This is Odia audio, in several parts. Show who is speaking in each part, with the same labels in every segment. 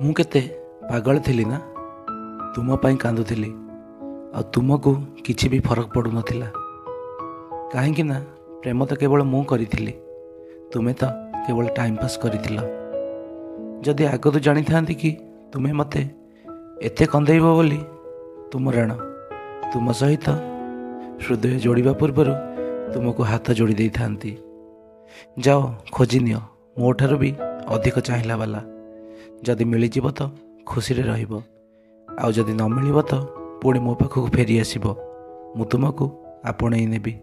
Speaker 1: ମୁଁ କେତେ ପାଗଳ ଥିଲି ନା, ତୁମ ପାଇଁ କାନ୍ଦୁଥିଲି ଆଉ ତୁମକୁ କିଛି ବି ଫରକ ପଡ଼ୁନଥିଲା। କାହିଁକି ନା ପ୍ରେମ ତ କେବଳ ମୁଁ କରିଥିଲି, ତୁମେ ତ କେବଳ ଟାଇମ୍ ପାସ୍ କରିଥିଲ। ଯଦି ଆଗରୁ ଜାଣିଥାନ୍ତି କି ତୁମେ ମୋତେ ଏତେ କନ୍ଦେଇବ ବୋଲି, ତୁମ ରାଣ ତୁମ ସହିତ ହୃଦୟ ଯୋଡ଼ିବା ପୂର୍ବରୁ ତୁମକୁ ହାତ ଯୋଡ଼ି ଦେଇଥାନ୍ତି। ଯାଅ ଖୋଜିନିଅ ମୋ ଠାରୁ ବି ଅଧିକ ଚାହିଁଲା ବାଲା। ଯଦି ମିଳିଯିବ ତ ଖୁସିରେ ରହିବ, ଆଉ ଯଦି ନ ମିଳିବ ତ ପୁଣି ମୋ ପାଖକୁ ଫେରି ଆସିବ। ମୁଁ ତୁମକୁ ଆପଣେଇ ନେବି।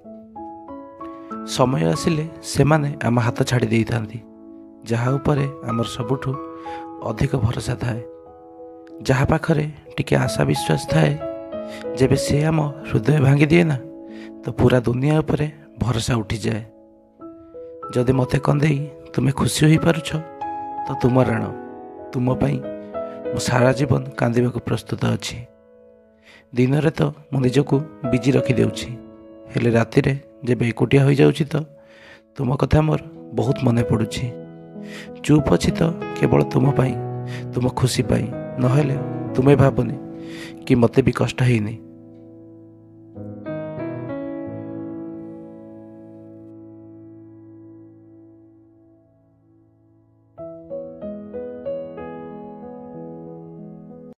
Speaker 1: ସମୟ ଆସିଲେ ସେମାନେ ଆମ ହାତ ଛାଡ଼ି ଦେଇଥାନ୍ତି, ଯାହା ଉପରେ ଆମର ସବୁଠୁ ଅଧିକ ଭରସା ଥାଏ, ଯାହା ପାଖରେ ଟିକେ ଆଶା ବିଶ୍ୱାସ ଥାଏ। ଯେବେ ସେ ଆମ ହୃଦୟ ଭାଙ୍ଗି ଦିଏ ନା, ତ ପୁରା ଦୁନିଆ ଉପରେ ଭରସା ଉଠିଯାଏ। ଯଦି ମୋତେ କନ୍ଦେଇ ତୁମେ ଖୁସି ହୋଇପାରୁଛ, ତ ତୁମ ରାଣ ତୁମ ପାଇଁ ମୁଁ ସାରା ଜୀବନ କାନ୍ଦିବାକୁ ପ୍ରସ୍ତୁତ ଅଛି। ଦିନରେ ତ ମୁଁ ନିଜକୁ ବିଜି ରଖିଦେଉଛି, ହେଲେ ରାତିରେ ଯେବେ ଏକୁଟିଆ ହୋଇଯାଉଛି ତ ତୁମ କଥା ମୋର ବହୁତ ମନେ ପଡ଼ୁଛି। ଚୁପ୍ ଅଛି ତ କେବଳ ତୁମ ପାଇଁ, ତୁମ ଖୁସି ପାଇଁ, ନହେଲେ ତୁମେ ଭାବନି କି ମୋତେ ବି କଷ୍ଟ ହେଇନି।